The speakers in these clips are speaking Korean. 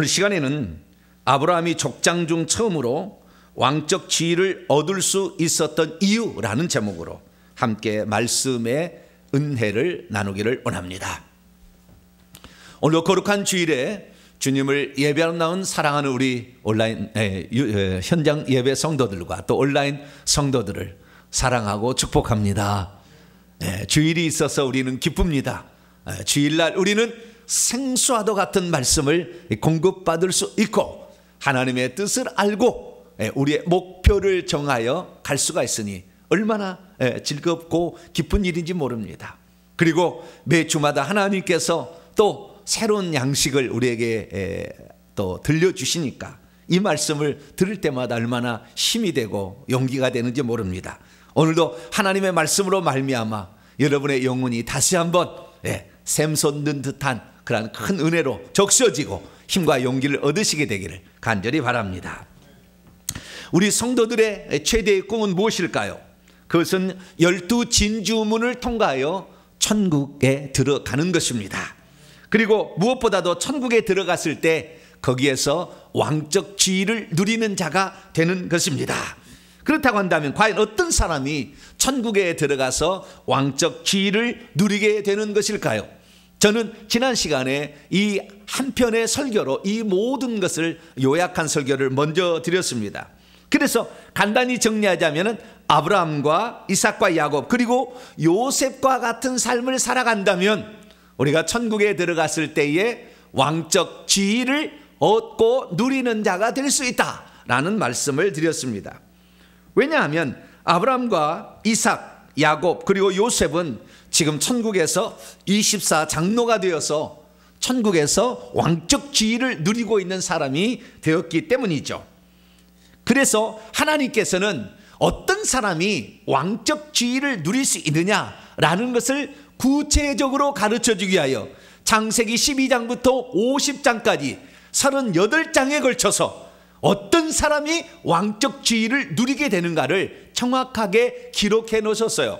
오늘 시간에는 아브라함이 족장 중 처음으로 왕적 지위를 얻을 수 있었던 이유라는 제목으로 함께 말씀의 은혜를 나누기를 원합니다. 오늘 거룩한 주일에 주님을 예배하러 나온 사랑하는 우리 온라인 현장 예배 성도들과 또 온라인 성도들을 사랑하고 축복합니다. 주일이 있어서 우리는 기쁩니다. 주일날 우리는 생수와도 같은 말씀을 공급받을 수 있고 하나님의 뜻을 알고 우리의 목표를 정하여 갈 수가 있으니 얼마나 즐겁고 기쁜 일인지 모릅니다. 그리고 매 주마다 하나님께서 또 새로운 양식을 우리에게 또 들려주시니까 이 말씀을 들을 때마다 얼마나 힘이 되고 용기가 되는지 모릅니다. 오늘도 하나님의 말씀으로 말미암아 여러분의 영혼이 다시 한번 샘솟는 듯한 그런 큰 은혜로 적셔지고 힘과 용기를 얻으시게 되기를 간절히 바랍니다. 우리 성도들의 최대의 꿈은 무엇일까요? 그것은 12진주문을 통과하여 천국에 들어가는 것입니다. 그리고 무엇보다도 천국에 들어갔을 때 거기에서 왕적 지위를 누리는 자가 되는 것입니다. 그렇다고 한다면 과연 어떤 사람이 천국에 들어가서 왕적 지위를 누리게 되는 것일까요? 저는 지난 시간에 이 한 편의 설교로 이 모든 것을 요약한 설교를 먼저 드렸습니다. 그래서 간단히 정리하자면 아브라함과 이삭과 야곱 그리고 요셉과 같은 삶을 살아간다면 우리가 천국에 들어갔을 때에 왕적 지위를 얻고 누리는 자가 될 수 있다라는 말씀을 드렸습니다. 왜냐하면 아브라함과 이삭, 야곱 그리고 요셉은 지금 천국에서 24장로가 되어서 천국에서 왕적 지위를 누리고 있는 사람이 되었기 때문이죠. 그래서 하나님께서는 어떤 사람이 왕적 지위를 누릴 수 있느냐라는 것을 구체적으로 가르쳐주기 위하여 창세기 12장부터 50장까지 38장에 걸쳐서 어떤 사람이 왕적 지위를 누리게 되는가를 정확하게 기록해 놓으셨어요.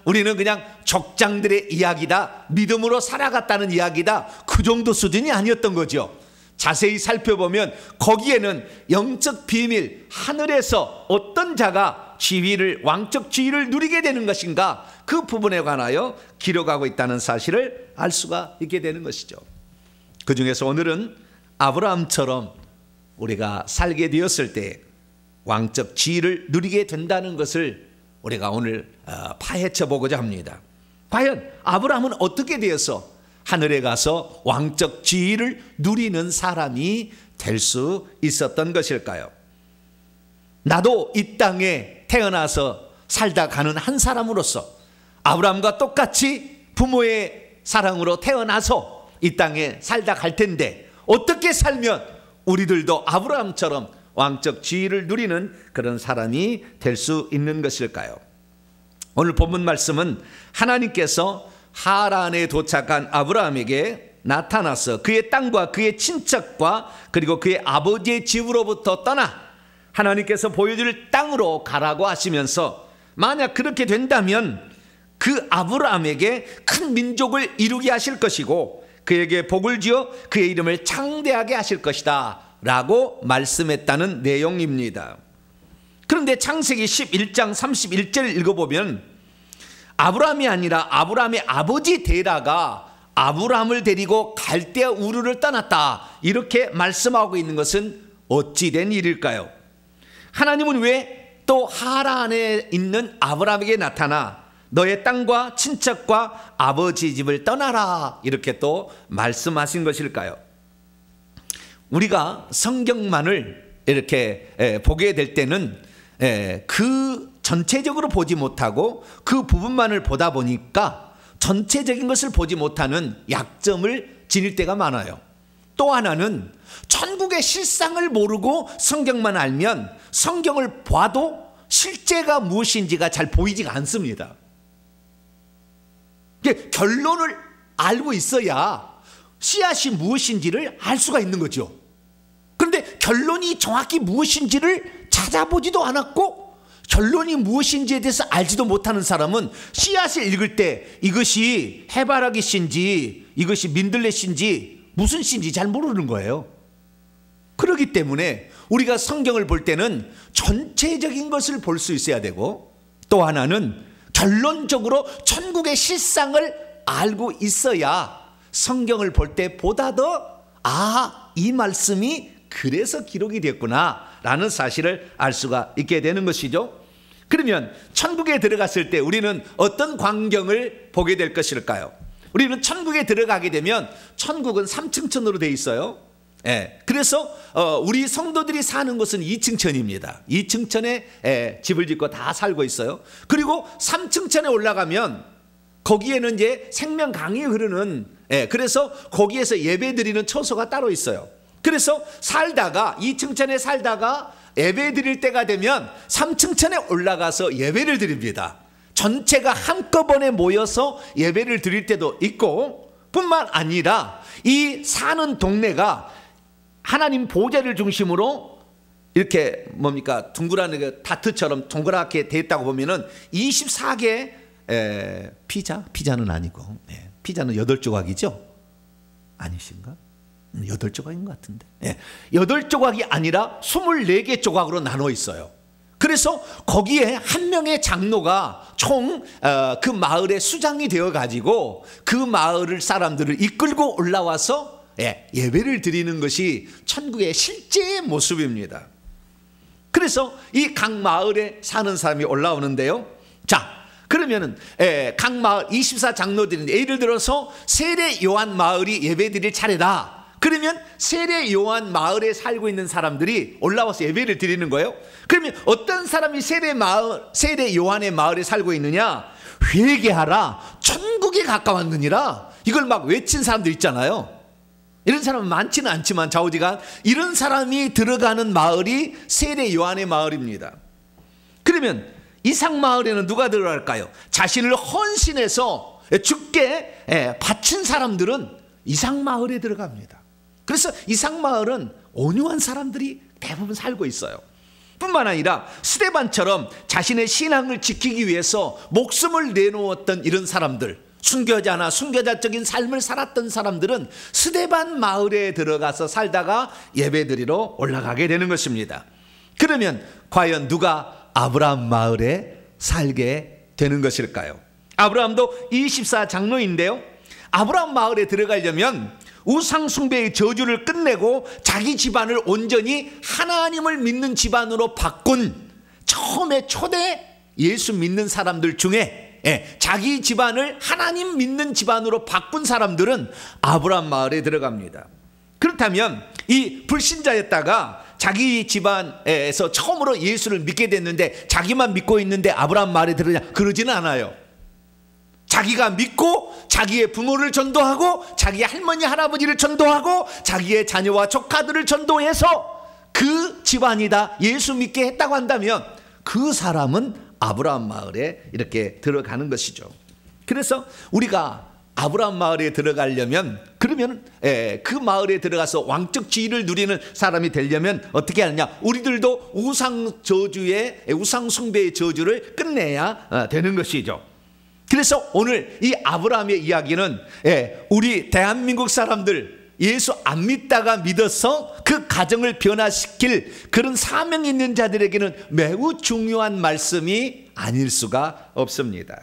우리는 그냥 족장들의 이야기다, 믿음으로 살아갔다는 이야기다, 그 정도 수준이 아니었던 거죠. 자세히 살펴보면 거기에는 영적 비밀, 하늘에서 어떤 자가 왕적 지위를 누리게 되는 것인가, 그 부분에 관하여 기록하고 있다는 사실을 알 수가 있게 되는 것이죠. 그 중에서 오늘은 아브라함처럼 우리가 살게 되었을 때 왕적 지위를 누리게 된다는 것을 우리가 오늘 파헤쳐 보고자 합니다. 과연 아브라함은 어떻게 되어서 하늘에 가서 왕적 지위를 누리는 사람이 될 수 있었던 것일까요? 나도 이 땅에 태어나서 살다 가는 한 사람으로서 아브라함과 똑같이 부모의 사랑으로 태어나서 이 땅에 살다 갈 텐데 어떻게 살면 우리들도 아브라함처럼 왕적 지위를 누리는 그런 사람이 될 수 있는 것일까요? 오늘 본문 말씀은 하나님께서 하란에 도착한 아브라함에게 나타나서 그의 땅과 그의 친척과 그리고 그의 아버지의 집으로부터 떠나 하나님께서 보여줄 땅으로 가라고 하시면서 만약 그렇게 된다면 그 아브라함에게 큰 민족을 이루게 하실 것이고 그에게 복을 지어 그의 이름을 창대하게 하실 것이다 라고 말씀했다는 내용입니다. 그런데 창세기 11장 31절을 읽어보면 아브라함이 아니라 아브라함의 아버지 데라가 아브라함을 데리고 갈대아 우르를 떠났다 이렇게 말씀하고 있는 것은 어찌 된 일일까요? 하나님은 왜 또 하란에 있는 아브라함에게 나타나 너의 땅과 친척과 아버지 집을 떠나라 이렇게 또 말씀하신 것일까요? 우리가 성경만을 이렇게 보게 될 때는 그 전체적으로 보지 못하고 그 부분만을 보다 보니까 전체적인 것을 보지 못하는 약점을 지닐 때가 많아요. 또 하나는 천국의 실상을 모르고 성경만 알면 성경을 봐도 실제가 무엇인지가 잘 보이지가 않습니다. 결론을 알고 있어야 씨앗이 무엇인지를 알 수가 있는 거죠. 그런데 결론이 정확히 무엇인지를 찾아보지도 않았고 결론이 무엇인지에 대해서 알지도 못하는 사람은 씨앗을 읽을 때 이것이 해바라기씨인지 이것이 민들레씨인지 무슨 시인지 잘 모르는 거예요. 그렇기 때문에 우리가 성경을 볼 때는 전체적인 것을 볼 수 있어야 되고, 또 하나는 결론적으로 천국의 실상을 알고 있어야 성경을 볼 때 보다 더 이 말씀이 그래서 기록이 됐구나 라는 사실을 알 수가 있게 되는 것이죠. 그러면 천국에 들어갔을 때 우리는 어떤 광경을 보게 될 것일까요? 우리는 천국에 들어가게 되면 천국은 3층천으로 되어 있어요. 그래서 우리 성도들이 사는 곳은 2층천입니다. 2층천에 집을 짓고 다 살고 있어요. 그리고 3층천에 올라가면 거기에는 이제 생명강이 흐르는, 그래서 거기에서 예배 드리는 처소가 따로 있어요. 그래서 살다가 2층천에 살다가 예배 드릴 때가 되면 3층천에 올라가서 예배를 드립니다. 전체가 한꺼번에 모여서 예배를 드릴 때도 있고, 뿐만 아니라 이 사는 동네가 하나님 보좌를 중심으로 이렇게 뭡니까 둥그란 다트처럼 동그랗게 돼 있다고 보면은 24개 피자는 아니고, 피자는 8조각이죠? 아니신가? 8조각인 것 같은데, 8조각이 아니라 24개 조각으로 나눠 있어요. 그래서 거기에 한 명의 장로가 총 그 마을의 수장이 되어 가지고 그 마을 사람들을 이끌고 올라와서 예배를 드리는 것이 천국의 실제의 모습입니다. 그래서 이 각 마을에 사는 사람이 올라오는데요. 자, 그러면은 각 마을 24장로들인데, 예를 들어서 세례 요한 마을이 예배드릴 차례다. 그러면 세례 요한 마을에 살고 있는 사람들이 올라와서 예배를 드리는 거예요. 그러면 어떤 사람이 세례 요한의 마을에 살고 있느냐? 회개하라, 천국에 가까웠느니라. 이걸 막 외친 사람들 있잖아요. 이런 사람은 많지는 않지만 좌우지간 이런 사람이 들어가는 마을이 세례 요한의 마을입니다. 그러면 이상 마을에는 누가 들어갈까요? 자신을 헌신해서 주께 바친 사람들은 이상 마을에 들어갑니다. 그래서 이상 마을은 온유한 사람들이 대부분 살고 있어요. 뿐만 아니라 스데반처럼 자신의 신앙을 지키기 위해서 목숨을 내놓았던 이런 사람들, 순교자적인 삶을 살았던 사람들은 스데반 마을에 들어가서 살다가 예배드리러 올라가게 되는 것입니다. 그러면 과연 누가 아브라함 마을에 살게 되는 것일까요? 아브라함도 24장로인데요. 아브라함 마을에 들어가려면 우상 숭배의 저주를 끝내고 자기 집안을 온전히 하나님을 믿는 집안으로 바꾼, 처음에 초대 예수 믿는 사람들 중에 자기 집안을 하나님 믿는 집안으로 바꾼 사람들은 아브라함 마을에 들어갑니다. 그렇다면 이 불신자였다가 자기 집안에서 처음으로 예수를 믿게 됐는데 자기만 믿고 있는데 아브라함 마을에 들어가냐? 그러지는 않아요. 자기가 믿고 자기의 부모를 전도하고 자기의 할머니 할아버지를 전도하고 자기의 자녀와 조카들을 전도해서 그 집안이다 예수 믿게 했다고 한다면 그 사람은 아브라함 마을에 이렇게 들어가는 것이죠. 그래서 우리가 아브라함 마을에 들어가려면, 그러면 그 마을에 들어가서 왕적 지위를 누리는 사람이 되려면 어떻게 하느냐? 우리들도 우상 숭배의 저주를 끝내야 되는 것이죠. 그래서 오늘 이 아브라함의 이야기는 우리 대한민국 사람들 예수 안 믿다가 믿어서 그 가정을 변화시킬 그런 사명 있는 자들에게는 매우 중요한 말씀이 아닐 수가 없습니다.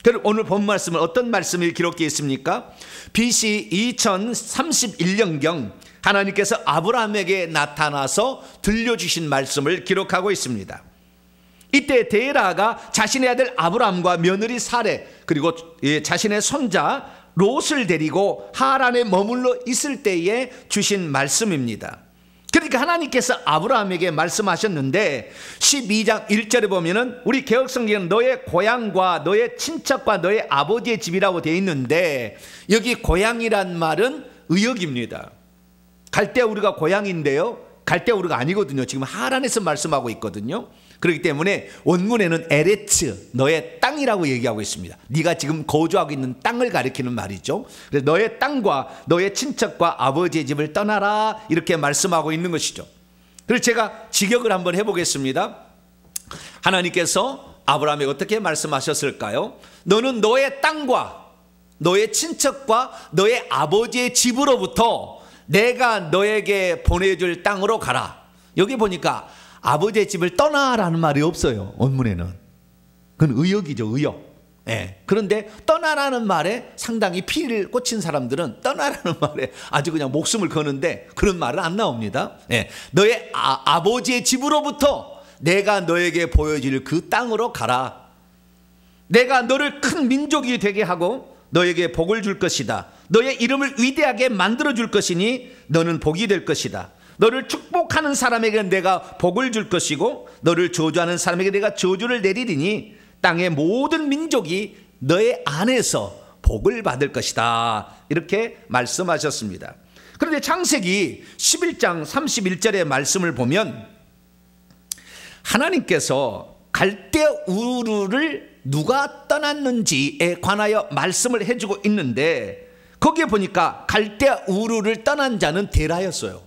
그럼 오늘 본 말씀은 어떤 말씀이 기록되어 있습니까? BC 2031년경 하나님께서 아브라함에게 나타나서 들려주신 말씀을 기록하고 있습니다. 이때 데라가 자신의 아들 아브람과 며느리 사레 그리고 자신의 손자 롯을 데리고 하란에 머물러 있을 때에 주신 말씀입니다. 그러니까 하나님께서 아브라함에게 말씀하셨는데 12장 1절에 보면은 우리 개혁성경은 너의 고향과 너의 친척과 너의 아버지의 집이라고 되어 있는데 여기 고향이란 말은 의역입니다. 갈대 우리가 고향인데요, 갈대 우리가 아니거든요. 지금 하란에서 말씀하고 있거든요. 그렇기 때문에 원문에는 에레츠, 너의 땅이라고 얘기하고 있습니다. 네가 지금 거주하고 있는 땅을 가리키는 말이죠. 그래서 너의 땅과 너의 친척과 아버지의 집을 떠나라 이렇게 말씀하고 있는 것이죠. 그래서 제가 직역을 한번 해보겠습니다. 하나님께서 아브라함에게 어떻게 말씀하셨을까요? 너는 너의 땅과 너의 친척과 너의 아버지의 집으로부터 내가 너에게 보내줄 땅으로 가라. 여기 보니까 아버지의 집을 떠나라는 말이 없어요. 원문에는. 그건 의역이죠, 의역. 예. 그런데 떠나라는 말에 상당히 피를 꽂힌 사람들은 떠나라는 말에 아주 그냥 목숨을 거는데 그런 말은 안 나옵니다. 예. 너의 아버지의 집으로부터 내가 너에게 보여줄 그 땅으로 가라. 내가 너를 큰 민족이 되게 하고 너에게 복을 줄 것이다. 너의 이름을 위대하게 만들어 줄 것이니 너는 복이 될 것이다. 너를 축복하는 사람에게는 내가 복을 줄 것이고 너를 저주하는 사람에게 내가 저주를 내리리니 땅의 모든 민족이 너의 안에서 복을 받을 것이다. 이렇게 말씀하셨습니다. 그런데 창세기 11장 31절의 말씀을 보면 하나님께서 갈대 우르를 누가 떠났는지에 관하여 말씀을 해주고 있는데 거기에 보니까 갈대 우르를 떠난 자는 데라였어요.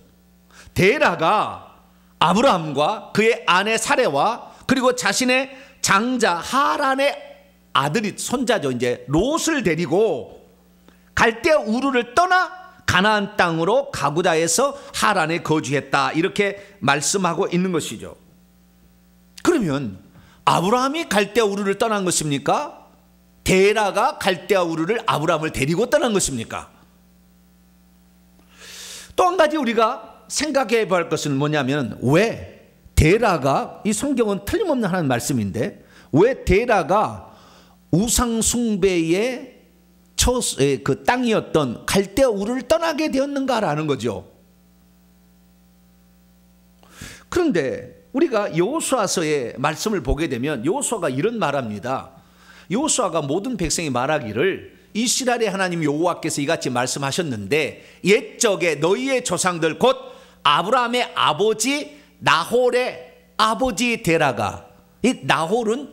데라가 아브라함과 그의 아내 사레와 그리고 자신의 장자 하란의 아들이 손자죠. 이제 롯을 데리고 갈대 우르를 떠나 가나안 땅으로 가고자 해서 하란에 거주했다. 이렇게 말씀하고 있는 것이죠. 그러면 아브라함이 갈대 우르를 떠난 것입니까? 데라가 갈대 우르를 아브라함을 데리고 떠난 것입니까? 또 한 가지 우리가 생각해 볼 것은 뭐냐면 왜 데라가, 이 성경은 틀림없는 하나님 말씀인데 왜 데라가 우상 숭배의 그 땅이었던 갈대 우르를 떠나게 되었는가라는 거죠. 그런데 우리가 여호수아서의 말씀을 보게 되면 여호수아가 이런 말합니다. 여호수아가 모든 백성이 말하기를 이스라엘의 하나님 여호와께서 이같이 말씀하셨는데 옛적에 너희의 조상들 곧 아브라함의 아버지 나홀의 아버지 데라가, 이 나홀은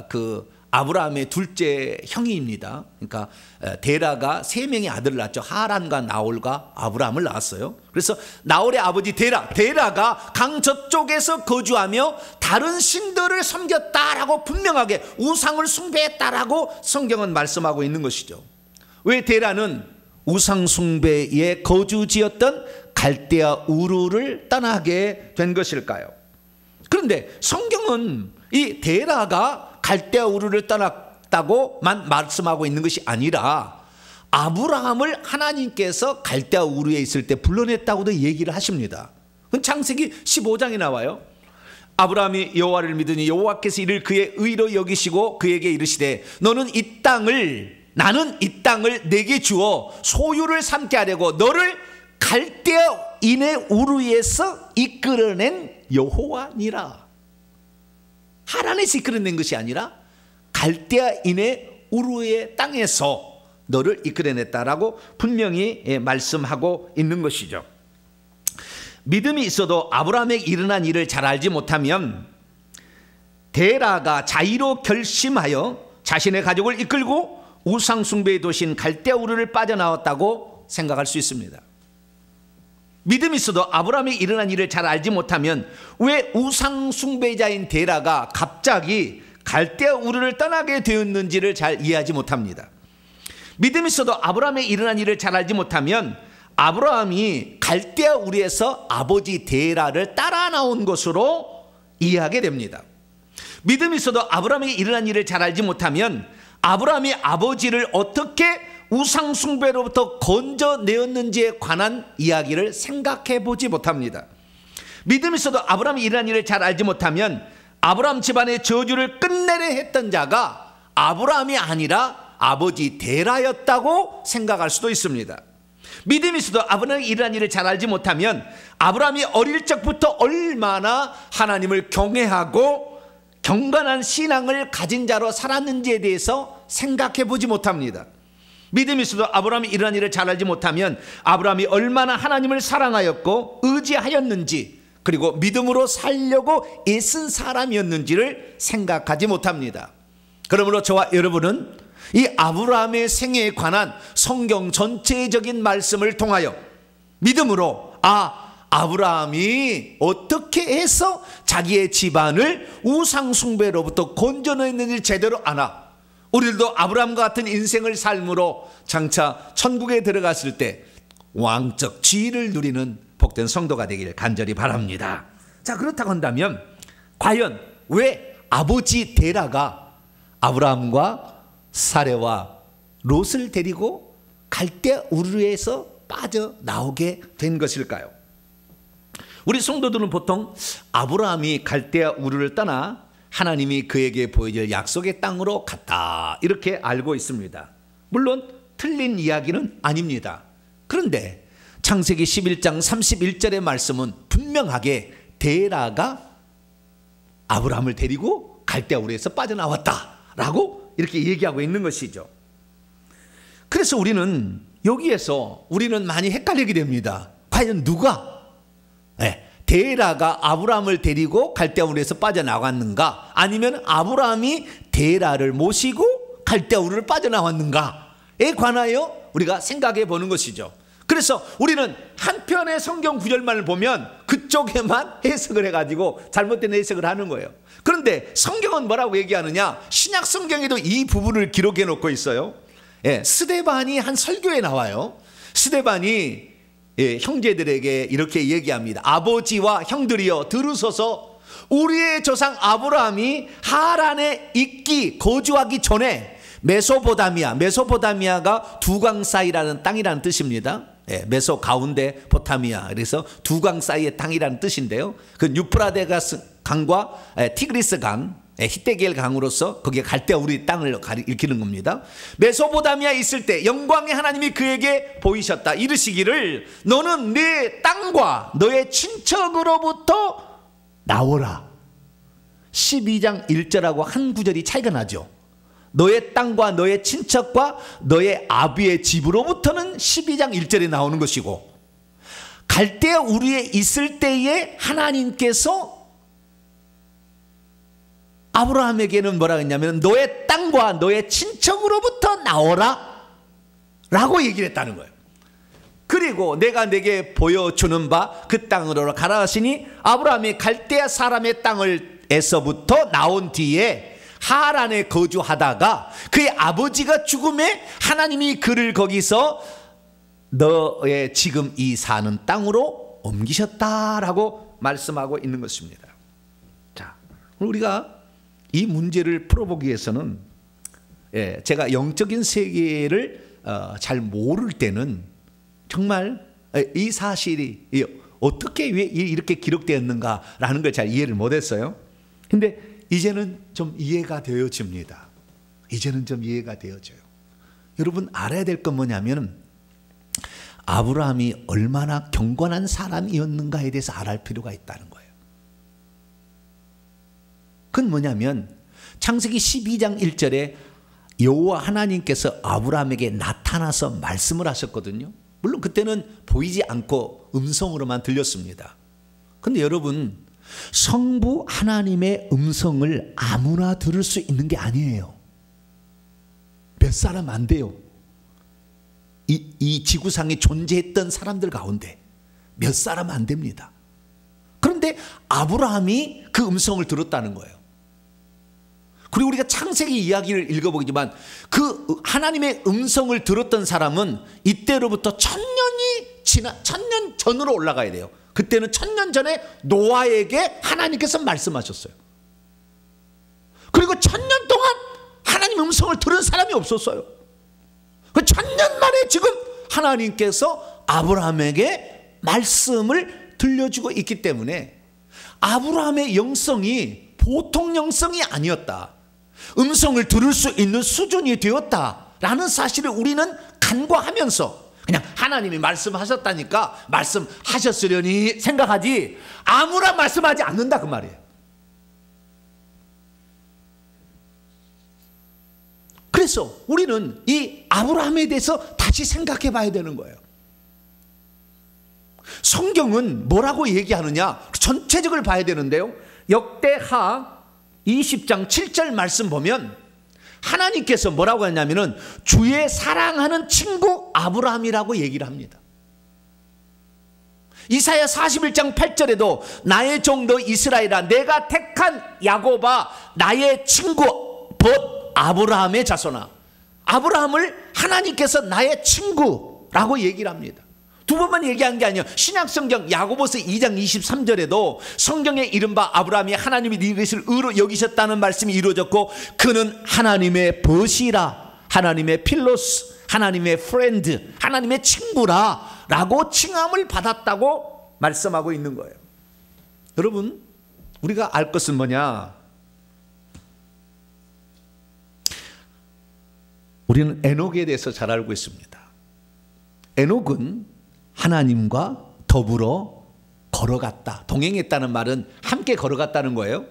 그 아브라함의 둘째 형입니다. 그러니까 데라가 세 명의 아들을 낳았죠. 하란과 나홀과 아브라함을 낳았어요. 그래서 나홀의 아버지 데라가 강 저쪽에서 거주하며 다른 신들을 섬겼다라고 분명하게 우상을 숭배했다라고 성경은 말씀하고 있는 것이죠. 왜 데라는 우상 숭배의 거주지였던 갈대아 우르를 떠나게 된 것일까요? 그런데 성경은 이 데라가 갈대아 우르를 떠났다고만 말씀하고 있는 것이 아니라 아브라함을 하나님께서 갈대아 우르에 있을 때 불러냈다고도 얘기를 하십니다. 그건 창세기 15장에 나와요. 아브라함이 여호와를 믿으니 여호와께서 이를 그의 의로 여기시고 그에게 이르시되 너는 나는 이 땅을 내게 주어 소유를 삼게 하려고 너를 갈대아인의 우르에서 이끌어낸 여호와니라. 하란에서 이끌어낸 것이 아니라 갈대아인의 우르의 땅에서 너를 이끌어냈다라고 분명히 말씀하고 있는 것이죠. 믿음이 있어도 아브라함에게 일어난 일을 잘 알지 못하면 데라가 자의로 결심하여 자신의 가족을 이끌고 우상 숭배의 도시인 갈대아 우르를 빠져나왔다고 생각할 수 있습니다. 믿음이 있어도 아브라함이 일어난 일을 잘 알지 못하면 왜 우상 숭배자인 데라가 갑자기 갈대아 우르를 떠나게 되었는지를 잘 이해하지 못합니다. 믿음이 있어도 아브라함이 일어난 일을 잘 알지 못하면 아브라함이 갈대아 우르에서 아버지 데라를 따라 나온 것으로 이해하게 됩니다. 믿음이 있어도 아브라함이 일어난 일을 잘 알지 못하면 아브라함이 아버지를 어떻게 우상 숭배로부터 건져내었는지에 관한 이야기를 생각해 보지 못합니다. 믿음이 있어도 아브라함이 일어난 일을 잘 알지 못하면 아브라함 집안의 저주를 끝내려 했던 자가 아브라함이 아니라 아버지 데라였다고 생각할 수도 있습니다. 믿음이 있어도 아브라함이 일어난 일을 잘 알지 못하면 아브라함이 어릴 적부터 얼마나 하나님을 경외하고 경건한 신앙을 가진 자로 살았는지에 대해서 생각해 보지 못합니다. 믿음이 있어도 아브라함이 일어난 일을 잘 알지 못하면 아브라함이 얼마나 하나님을 사랑하였고 의지하였는지 그리고 믿음으로 살려고 애쓴 사람이었는지를 생각하지 못합니다. 그러므로 저와 여러분은 이 아브라함의 생애에 관한 성경 전체적인 말씀을 통하여 믿음으로 아브라함이 어떻게 해서 자기의 집안을 우상 숭배로부터 건져냈는지 제대로 아나 우리들도 아브라함과 같은 인생을 삶으로 장차 천국에 들어갔을 때 왕적 지위를 누리는 복된 성도가 되기를 간절히 바랍니다. 자, 그렇다고 한다면 과연 왜 아버지 데라가 아브라함과 사레와 롯을 데리고 갈대 우르에서 빠져나오게 된 것일까요? 우리 성도들은 보통 아브라함이 갈대 우르를 떠나 하나님이 그에게 보여줄 약속의 땅으로 갔다 이렇게 알고 있습니다. 물론 틀린 이야기는 아닙니다. 그런데 창세기 11장 31절의 말씀은 분명하게 데라가 아브라함을 데리고 갈대 우르에서 빠져나왔다라고 이렇게 얘기하고 있는 것이죠. 그래서 우리는 여기에서 우리는 많이 헷갈리게 됩니다. 과연 누가 데라가 아브라함을 데리고 갈대 우르에서 빠져나왔는가, 아니면 아브라함이 데라를 모시고 갈대 우르를 빠져나왔는가에 관하여 우리가 생각해 보는 것이죠. 그래서 우리는 한편의 성경 구절만을 보면 그쪽에만 해석을 해가지고 잘못된 해석을 하는 거예요. 그런데 성경은 뭐라고 얘기하느냐? 신약 성경에도 이 부분을 기록해 놓고 있어요. 스데반이 한 설교에 나와요. 스데반이 형제들에게 이렇게 얘기합니다. 아버지와 형들이여 들으소서. 우리의 조상 아브라함이 하란에 있기 거주하기 전에 메소포타미아가 두강 사이라는 땅이라는 뜻입니다. 메소 가운데 포타미아, 그래서 두강 사이의 땅이라는 뜻인데요. 그 유프라데스 강과 티그리스 강, 히데겔 강으로서 거기에 갈대 우리 땅을 일으키는 겁니다. 메소포타미아에 있을 때 영광의 하나님이 그에게 보이셨다. 이르시기를 너는 내 땅과 너의 친척으로부터 나오라. 12장 1절하고 한 구절이 차이가 나죠. 너의 땅과 너의 친척과 너의 아비의 집으로부터는 12장 1절에 나오는 것이고, 갈대 우리에 있을 때에 하나님께서 아브라함에게는 뭐라 했냐면 너의 땅과 너의 친척으로부터 나오라 라고 얘기를 했다는 거예요. 그리고 내가 내게 보여주는 바 그 땅으로 가라 하시니 아브라함이 갈대 사람의 땅에서부터 나온 뒤에 하란에 거주하다가 그의 아버지가 죽음에 하나님이 그를 거기서 너의 지금 이 사는 땅으로 옮기셨다라고 말씀하고 있는 것입니다. 자, 우리가 이 문제를 풀어보기 위해서는 제가 영적인 세계를 잘 모를 때는 정말 이 사실이 어떻게 왜 이렇게 기록되었는가라는 걸 잘 이해를 못했어요. 근데 이제는 좀 이해가 되어집니다. 이제는 좀 이해가 되어져요. 여러분 알아야 될 건 뭐냐면 아브라함이 얼마나 경건한 사람이었는가에 대해서 알아야 필요가 있다는 거예요. 그건 뭐냐면 창세기 12장 1절에 여호와 하나님께서 아브라함에게 나타나서 말씀을 하셨거든요. 물론 그때는 보이지 않고 음성으로만 들렸습니다. 그런데 여러분, 성부 하나님의 음성을 아무나 들을 수 있는 게 아니에요. 몇 사람 안 돼요. 이 지구상에 존재했던 사람들 가운데 몇 사람 안 됩니다. 그런데 아브라함이 그 음성을 들었다는 거예요. 그리고 우리가 창세기 이야기를 읽어보지만 그 하나님의 음성을 들었던 사람은 이때로부터 1000년 전으로 올라가야 돼요. 그때는 1000년 전에 노아에게 하나님께서 말씀하셨어요. 그리고 1000년 동안 하나님 음성을 들은 사람이 없었어요. 그 1000년 만에 지금 하나님께서 아브라함에게 말씀을 들려주고 있기 때문에 아브라함의 영성이 보통 영성이 아니었다. 음성을 들을 수 있는 수준이 되었다라는 사실을 우리는 간과하면서 그냥 하나님이 말씀하셨다니까 말씀하셨으려니 생각하지 아무나 말씀하지 않는다 그 말이에요. 그래서 우리는 이 아브라함에 대해서 다시 생각해 봐야 되는 거예요. 성경은 뭐라고 얘기하느냐 전체적으로 봐야 되는데요. 역대하 20장 7절 말씀 보면 하나님께서 뭐라고 했냐면은 주의 사랑하는 친구 아브라함이라고 얘기를 합니다. 이사야 41장 8절에도 나의 종도 이스라엘아 내가 택한 야곱아 나의 친구 벗 아브라함의 자손아. 아브라함을 하나님께서 나의 친구라고 얘기를 합니다. 두 번만 얘기한 게 아니에요. 신약성경 야고보서 2장 23절에도 성경에 이른바 아브라함이 하나님이 네 것을 의로 여기셨다는 말씀이 이루어졌고, 그는 하나님의 벗이라, 하나님의 필로스, 하나님의 프렌드, 하나님의 친구라 라고 칭함을 받았다고 말씀하고 있는 거예요. 여러분, 우리가 알 것은 뭐냐? 우리는 에녹에 대해서 잘 알고 있습니다. 에녹은 하나님과 더불어 걸어갔다. 동행했다는 말은 함께 걸어갔다는 거예요.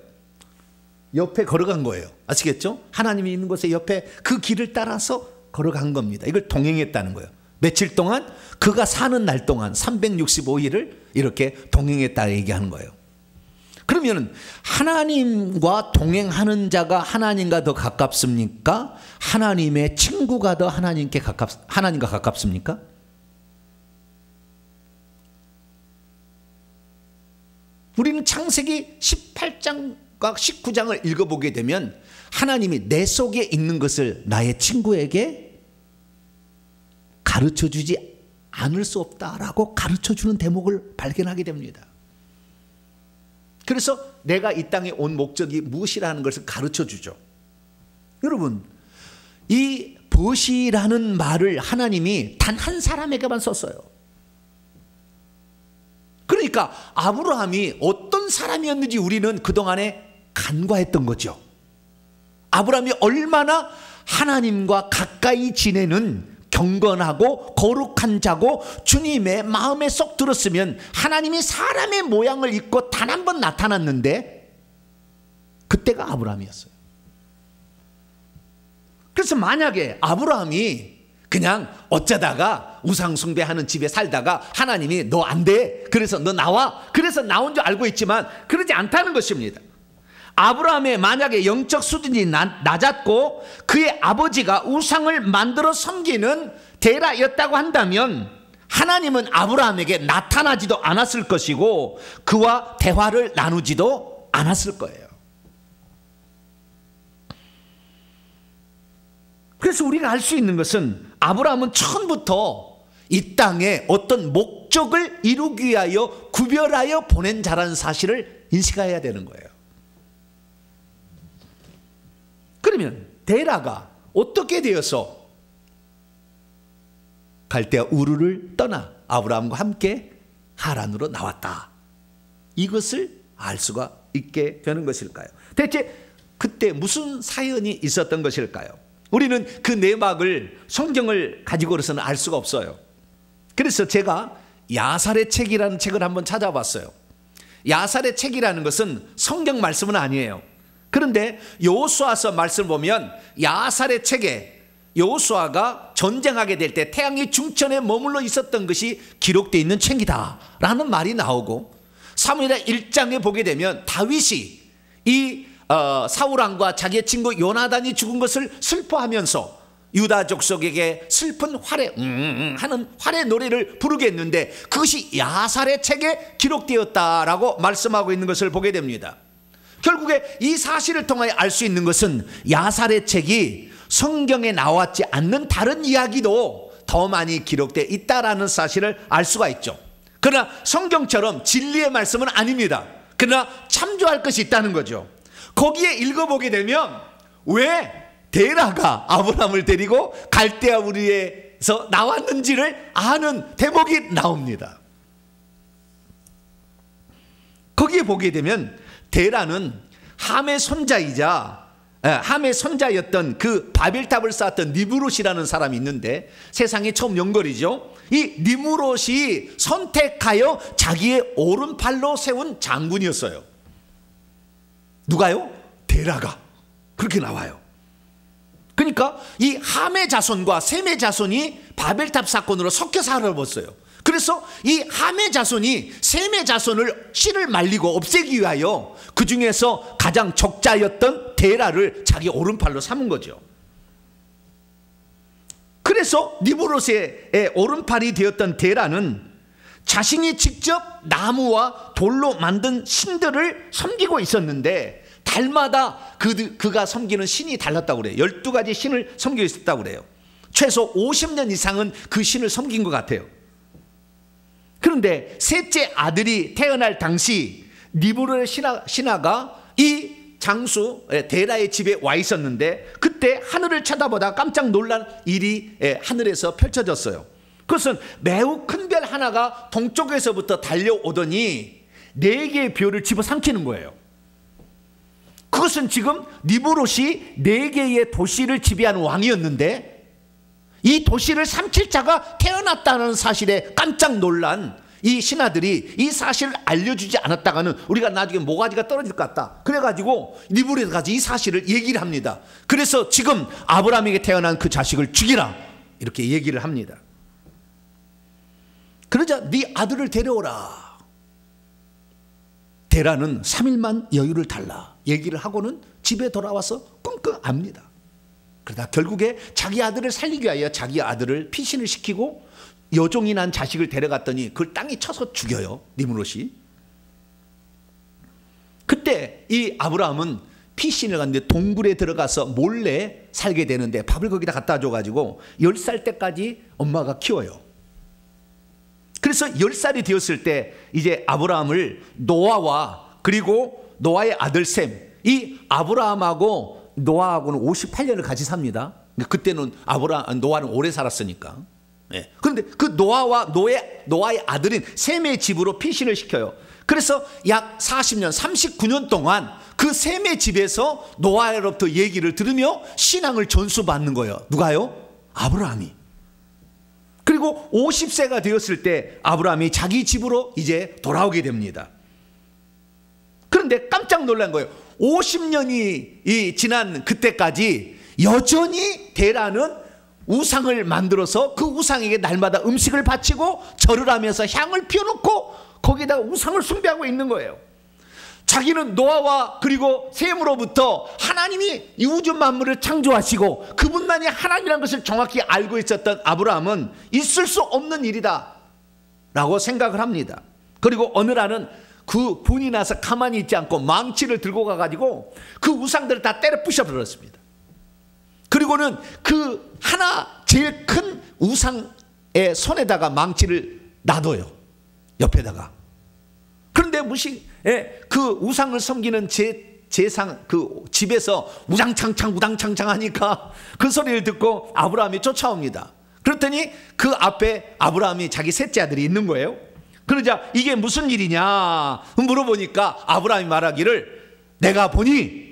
옆에 걸어간 거예요. 아시겠죠? 하나님이 있는 곳에 옆에 그 길을 따라서 걸어간 겁니다. 이걸 동행했다는 거예요. 며칠 동안? 그가 사는 날 동안 365일을 이렇게 동행했다 얘기하는 거예요. 그러면 하나님과 동행하는 자가 하나님과 더 가깝습니까? 하나님의 친구가 더 하나님과 가깝습니까? 우리는 창세기 18장과 19장을 읽어보게 되면 하나님이 내 속에 있는 것을 나의 친구에게 가르쳐주지 않을 수 없다라고 가르쳐주는 대목을 발견하게 됩니다. 그래서 내가 이 땅에 온 목적이 무엇이라는 것을 가르쳐주죠. 여러분, 이 벗이라는 말을 하나님이 단 한 사람에게만 썼어요. 그러니까 아브라함이 어떤 사람이었는지 우리는 그동안에 간과했던 거죠. 아브라함이 얼마나 하나님과 가까이 지내는 경건하고 거룩한 자고 주님의 마음에 쏙 들었으면 하나님이 사람의 모양을 입고 단 한 번 나타났는데 그때가 아브라함이었어요. 그래서 만약에 아브라함이 그냥 어쩌다가 우상 숭배하는 집에 살다가 하나님이 너 안 돼, 그래서 너 나와, 그래서 나온 줄 알고 있지만 그러지 않다는 것입니다. 아브라함의 만약에 영적 수준이 낮았고 그의 아버지가 우상을 만들어 섬기는 데라였다고 한다면 하나님은 아브라함에게 나타나지도 않았을 것이고 그와 대화를 나누지도 않았을 거예요. 그래서 우리가 알 수 있는 것은 아브라함은 처음부터 이 땅에 어떤 목적을 이루기 위하여 구별하여 보낸 자라는 사실을 인식해야 되는 거예요. 그러면 데라가 어떻게 되어서 갈대아 우르를 떠나 아브라함과 함께 하란으로 나왔다, 이것을 알 수가 있게 되는 것일까요? 대체 그때 무슨 사연이 있었던 것일까요? 우리는 그 내막을 성경을 가지고서는 알 수가 없어요. 그래서 제가 야살의 책이라는 책을 한번 찾아봤어요. 야살의 책이라는 것은 성경 말씀은 아니에요. 그런데 여호수아서 말씀을 보면 야살의 책에 여호수아가 전쟁하게 될 때 태양이 중천에 머물러 있었던 것이 기록되어 있는 책이다 라는 말이 나오고, 사무엘하 1장에 보게 되면 다윗이 이 사울 왕과 자기의 친구 요나단이 죽은 것을 슬퍼하면서 유다 족속에게 슬픈 활의 하는 활의 노래를 부르게 했는데 그것이 야살의 책에 기록되었다라고 말씀하고 있는 것을 보게 됩니다. 결국에 이 사실을 통하여 알 수 있는 것은 야살의 책이 성경에 나왔지 않는 다른 이야기도 더 많이 기록되어 있다라는 사실을 알 수가 있죠. 그러나 성경처럼 진리의 말씀은 아닙니다. 그러나 참조할 것이 있다는 거죠. 거기에 읽어보게 되면 왜 데라가 아브라함을 데리고 갈대아 우르에서 나왔는지를 아는 대목이 나옵니다. 거기에 보게 되면 데라는 함의 손자였던 그 바벨탑을 쌓았던 니므롯이라는 사람이 있는데 세상에 처음 연결이죠. 이 니므롯이 선택하여 자기의 오른팔로 세운 장군이었어요. 누가요? 데라가. 그렇게 나와요. 그러니까 이 함의 자손과 셈의 자손이 바벨탑 사건으로 섞여서 살아버렸어요. 그래서 이 함의 자손이 셈의 자손을 씨를 말리고 없애기 위하여 그 중에서 가장 적자였던 데라를 자기 오른팔로 삼은 거죠. 그래서 니므롯의 오른팔이 되었던 데라는 자신이 직접 나무와 돌로 만든 신들을 섬기고 있었는데 달마다 그가 섬기는 신이 달랐다고 그래요. 12가지 신을 섬기고 있었다고 그래요. 최소 50년 이상은 그 신을 섬긴 것 같아요. 그런데 셋째 아들이 태어날 당시 니므롯의 신하가 이 장수 데라의 집에 와 있었는데, 그때 하늘을 쳐다보다 깜짝 놀란 일이 하늘에서 펼쳐졌어요. 그것은 매우 큰 별 하나가 동쪽에서부터 달려오더니 4개의 별을 집어삼키는 거예요. 그것은 지금 니므롯이 4개의 도시를 지배하는 왕이었는데, 이 도시를 삼킬 자가 태어났다는 사실에 깜짝 놀란 이 신하들이 이 사실을 알려주지 않았다가는 우리가 나중에 모가지가 떨어질 것 같다. 그래가지고 니므롯에 가서 이 사실을 얘기를 합니다. 그래서 지금 아브라함에게 태어난 그 자식을 죽이라, 이렇게 얘기를 합니다. 그러자 네 아들을 데려오라. 데라는 3일만 여유를 달라 얘기를 하고는 집에 돌아와서 끙끙 압니다. 그러다 결국에 자기 아들을 살리기 위하여 자기 아들을 피신을 시키고 여종이 난 자식을 데려갔더니 그걸 땅에 쳐서 죽여요, 니므롯이. 그때 이 아브라함은 피신을 갔는데 동굴에 들어가서 몰래 살게 되는데, 밥을 거기다 갖다 줘가지고 10살 때까지 엄마가 키워요. 그래서 10살이 되었을 때 이제 아브라함을 노아와 그리고 노아의 아들 셈, 이 아브라함하고 노아하고는 58년을 같이 삽니다. 그때는 노아는 오래 살았으니까. 그런데 그 노아의 아들인 셈의 집으로 피신을 시켜요. 그래서 약 40년, 39년 동안 그 셈의 집에서 노아로부터 얘기를 들으며 신앙을 전수받는 거예요. 누가요? 아브라함이. 그리고 50세가 되었을 때 아브라함이 자기 집으로 이제 돌아오게 됩니다. 그런데 깜짝 놀란 거예요. 50년이 지난 그때까지 여전히 데라는 우상을 만들어서 그 우상에게 날마다 음식을 바치고 절을 하면서 향을 피워놓고 거기다가 우상을 숭배하고 있는 거예요. 자기는 노아와 그리고 셈으로부터 하나님이 이 우주 만물을 창조하시고 그분만이 하나님이라는 것을 정확히 알고 있었던 아브라함은 있을 수 없는 일이다 라고 생각을 합니다. 그리고 어느 날은 그 분이 나서 가만히 있지 않고 망치를 들고 가가지고 그 우상들을 다 때려 부셔버렸습니다. 그리고는 그 하나 제일 큰 우상의 손에다가 망치를 놔둬요, 옆에다가. 그런데 그 우상을 섬기는 제상 그 집에서 우당창창 하니까 그 소리를 듣고 아브라함이 쫓아옵니다. 그랬더니 그 앞에 아브라함이 자기 셋째 아들이 있는 거예요. 그러자 이게 무슨 일이냐 물어보니까 아브라함이 말하기를, 내가 보니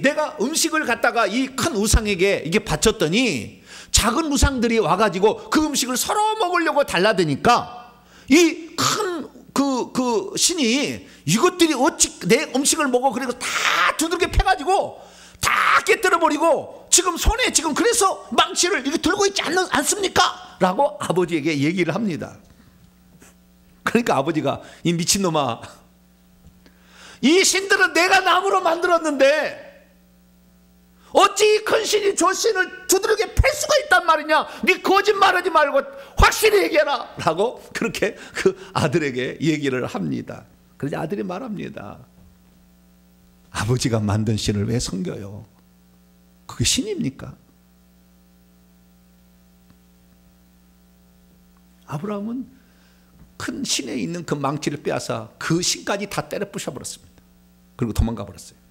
내가 음식을 갖다가 이 큰 우상에게 이게 바쳤더니 작은 우상들이 와가지고 그 음식을 서로 먹으려고 달라드니까 이 큰 그 신이 이것들이 어찌 내 음식을 먹어, 그리고 다 두들겨 패가지고 다 깨뜨려버리고 지금 손에 지금 그래서 망치를 이렇게 들고 있지 않습니까? 라고 아버지에게 얘기를 합니다. 그러니까 아버지가, 이 미친놈아, 이 신들은 내가 나무로 만들었는데 어찌 큰 신이 저 신을 두드러져 팰 수가 있단 말이냐, 네 거짓말하지 말고 확실히 얘기해라 라고 그렇게 그 아들에게 얘기를 합니다. 그러자 아들이 말합니다. 아버지가 만든 신을 왜 섬겨요? 그게 신입니까? 아브라함은 큰 신에 있는 그 망치를 빼앗아 그 신까지 다 때려 부셔버렸습니다. 그리고 도망가 버렸어요.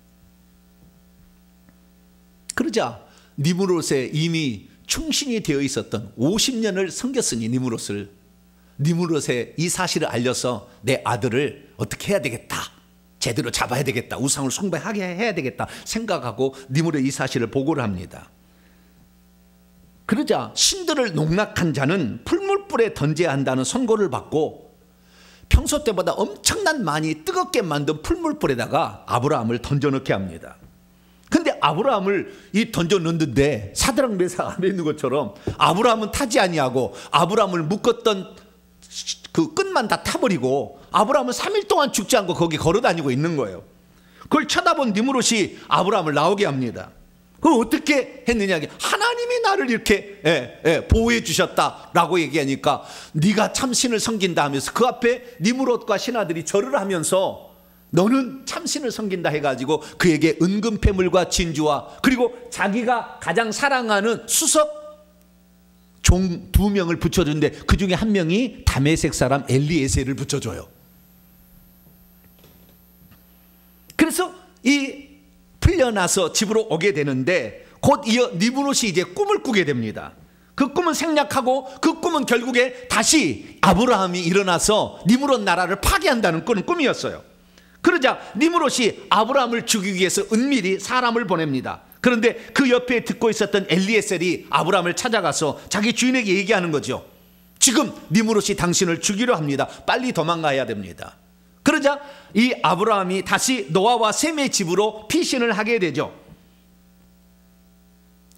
그러자 니므롯에 이미 충신이 되어 있었던 50년을 섬겼으니 니므롯에 이 사실을 알려서 내 아들을 어떻게 해야 되겠다, 제대로 잡아야 되겠다, 우상을 숭배하게 해야 되겠다 생각하고 니므롯에 이 사실을 보고를 합니다. 그러자 신들을 농락한 자는 풀물불에 던져야 한다는 선고를 받고 평소 때보다 엄청난 많이 뜨겁게 만든 풀물불에다가 아브라함을 던져넣게 합니다. 근데 아브라함을 던져 넣는데 사드락 메삭 안에 있는 것처럼 아브라함은 타지 아니하고 아브라함을 묶었던 그 끈만 다 타버리고 아브라함은 3일 동안 죽지 않고 거기 걸어다니고 있는 거예요. 그걸 쳐다본 니므롯이 아브라함을 나오게 합니다. 그걸 어떻게 했느냐, 하나님이 나를 이렇게 보호해 주셨다라고 얘기하니까 네가 참 신을 섬긴다 하면서 그 앞에 니므롯과 신하들이 절을 하면서 너는 참신을 섬긴다 해가지고 그에게 은금패물과 진주와 그리고 자기가 가장 사랑하는 수석 종 2명을 붙여주는데 그 중에 한 명이 다메섹 사람 엘리에셀을 붙여줘요. 그래서 이 풀려나서 집으로 오게 되는데 곧 이어 니므롯이 이제 꿈을 꾸게 됩니다. 그 꿈은 생략하고 그 꿈은 결국에 다시 아브라함이 일어나서 니므롯 나라를 파괴한다는 그런 꿈이었어요. 그러자 니므롯이 아브라함을 죽이기 위해서 은밀히 사람을 보냅니다. 그런데 그 옆에 듣고 있었던 엘리에셀이 아브라함을 찾아가서 자기 주인에게 얘기하는 거죠. 지금 니므롯이 당신을 죽이려 합니다. 빨리 도망가야 됩니다. 그러자 이 아브라함이 다시 노아와 셈의 집으로 피신을 하게 되죠.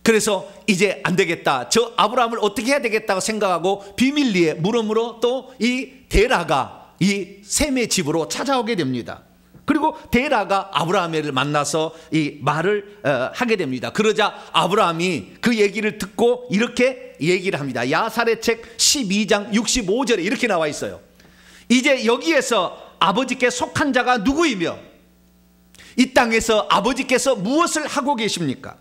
그래서 이제 안 되겠다, 저 아브라함을 어떻게 해야 되겠다고 생각하고 비밀리에 물음으로 또 이 데라가 이 셈의 집으로 찾아오게 됩니다. 그리고 데라가 아브라함을 만나서 이 말을 하게 됩니다. 그러자 아브라함이 그 얘기를 듣고 이렇게 얘기를 합니다. 야살의 책 12장 65절에 이렇게 나와 있어요. 이제 여기에서 아버지께 속한 자가 누구이며 이 땅에서 아버지께서 무엇을 하고 계십니까?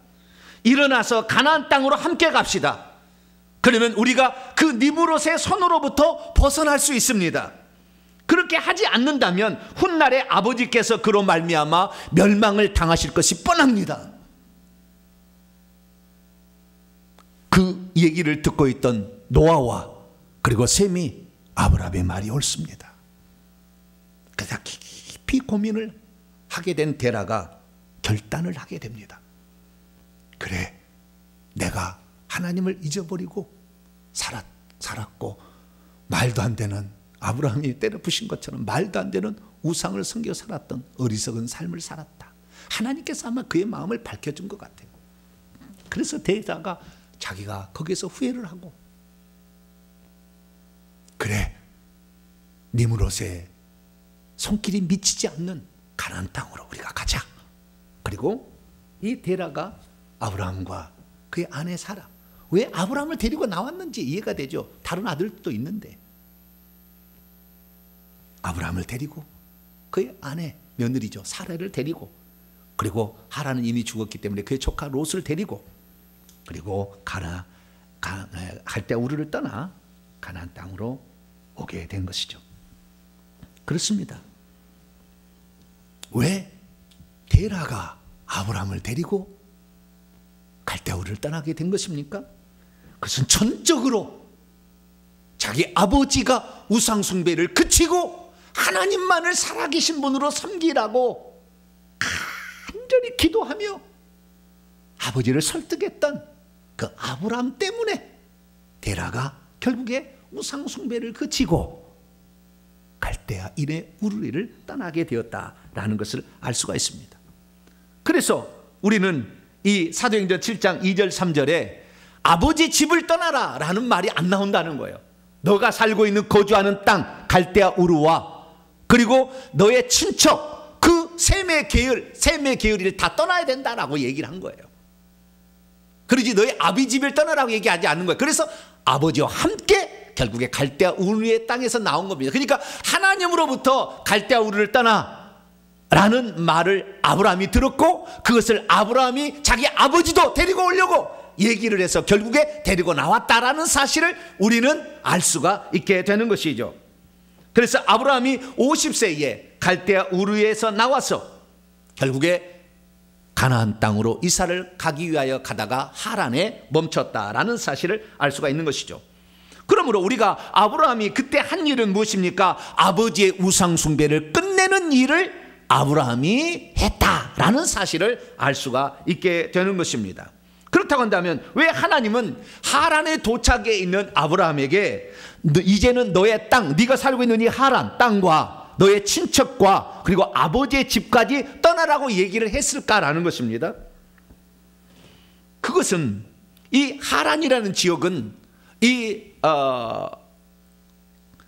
일어나서 가나안 땅으로 함께 갑시다. 그러면 우리가 그 니므롯의 손으로부터 벗어날 수 있습니다. 그렇게 하지 않는다면 훗날에 아버지께서 그로 말미암아 멸망을 당하실 것이 뻔합니다. 그 얘기를 듣고 있던 노아와 그리고 셈이 아브라함의 말이 옳습니다. 그래서 깊이 고민을 하게 된 데라가 결단을 하게 됩니다. 그래, 내가 하나님을 잊어버리고 살았고 말도 안 되는, 아브라함이 때려 부신 것처럼 말도 안 되는 우상을 섬겨 살았던 어리석은 삶을 살았다. 하나님께서 아마 그의 마음을 밝혀준 것 같아요. 그래서 데라가 자기가 거기서 후회를 하고, 그래, 니므롯의 손길이 미치지 않는 가나안 땅으로 우리가 가자. 그리고 이 데라가 아브라함과 그의 아내 사라, 왜 아브라함을 데리고 나왔는지 이해가 되죠. 다른 아들도 있는데 아브라함을 데리고 그의 아내, 며느리죠, 사라를 데리고, 그리고 하란은 이미 죽었기 때문에 그의 조카 롯을 데리고, 그리고 갈대 우르를 떠나 가나안 땅으로 오게 된 것이죠. 그렇습니다. 왜 데라가 아브라함을 데리고 갈대 우르를 떠나게 된 것입니까? 그것은 전적으로 자기 아버지가 우상 숭배를 그치고 하나님만을 살아계신 분으로 섬기라고 간절히 기도하며 아버지를 설득했던 그 아브라함 때문에 데라가 결국에 우상 숭배를 그치고 갈대아 인의 우르리를 떠나게 되었다라는 것을 알 수가 있습니다. 그래서 우리는 이 사도행전 7장 2절 3절에 아버지 집을 떠나라 라는 말이 안 나온다는 거예요. 너가 살고 있는 거주하는 땅 갈대아 우르와 그리고 너의 친척 그 셈의 계열을 다 떠나야 된다라고 얘기를 한 거예요. 그러지 너의 아비 집을 떠나라고 얘기하지 않는 거예요. 그래서 아버지와 함께 결국에 갈대아 우르의 땅에서 나온 겁니다. 그러니까 하나님으로부터 갈대아 우르를 떠나 라는 말을 아브라함이 들었고, 그것을 아브라함이 자기 아버지도 데리고 오려고 얘기를 해서 결국에 데리고 나왔다라는 사실을 우리는 알 수가 있게 되는 것이죠. 그래서 아브라함이 50세에 갈대아 우르에서 나와서 결국에 가나안 땅으로 이사를 가기 위하여 가다가 하란에 멈췄다라는 사실을 알 수가 있는 것이죠. 그러므로 우리가 아브라함이 그때 한 일은 무엇입니까? 아버지의 우상 숭배를 끝내는 일을 아브라함이 했다라는 사실을 알 수가 있게 되는 것입니다. 그렇다고 한다면 왜 하나님은 하란에 도착해 있는 아브라함에게 이제는 너의 땅, 네가 살고 있는 이 하란 땅과 너의 친척과 그리고 아버지의 집까지 떠나라고 얘기를 했을까라는 것입니다. 그것은 이 하란이라는 지역은 이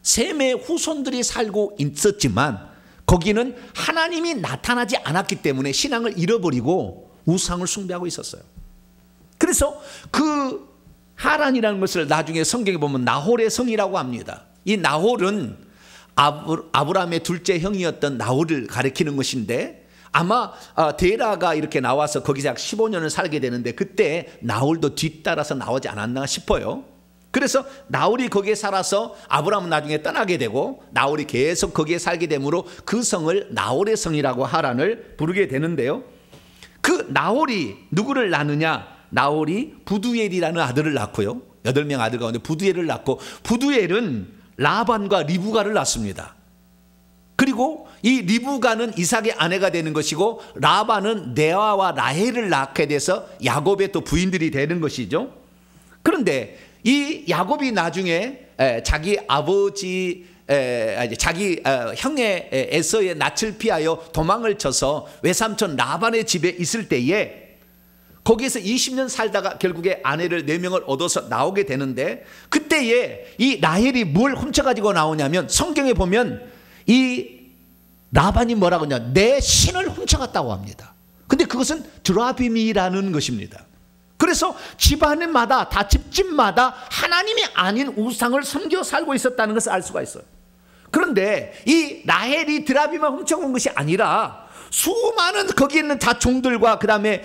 셈의 후손들이 살고 있었지만 거기는 하나님이 나타나지 않았기 때문에 신앙을 잃어버리고 우상을 숭배하고 있었어요. 그래서 그 하란이라는 것을 나중에 성경에 보면 나홀의 성이라고 합니다. 이 나홀은 아브라함의 둘째 형이었던 나홀을 가리키는 것인데, 아마 데라가 이렇게 나와서 거기서 약 15년을 살게 되는데 그때 나홀도 뒤따라서 나오지 않았나 싶어요. 그래서 나홀이 거기에 살아서 아브라함은 나중에 떠나게 되고 나홀이 계속 거기에 살게 되므로 그 성을 나홀의 성이라고 하란을 부르게 되는데요. 그 나홀이 누구를 낳느냐? 나홀이 부두엘이라는 아들을 낳고요. 8명 아들 가운데 부두엘을 낳고, 부두엘은 라반과 리브가를 낳습니다. 그리고 이 리브가는 이삭의 아내가 되는 것이고, 라반은 레아와 라헬을 낳게 돼서 야곱의 또 부인들이 되는 것이죠. 그런데 이 야곱이 나중에 자기 아버지 자기 형의 에서의 낯을 피하여 도망을 쳐서 외삼촌 라반의 집에 있을 때에 거기에서 20년 살다가 결국에 아내를 4명을 얻어서 나오게 되는데, 그때에 이 라헬이 뭘 훔쳐가지고 나오냐면, 성경에 보면 이 라반이 뭐라고 하냐, 내 신을 훔쳐갔다고 합니다. 근데 그것은 드라빔이라는 것입니다. 그래서 집안마다 다 집집마다 하나님이 아닌 우상을 섬겨 살고 있었다는 것을 알 수가 있어요. 그런데 이 라헬이 드라빔을 훔쳐온 것이 아니라 수많은 거기 있는 다 종들과 그 다음에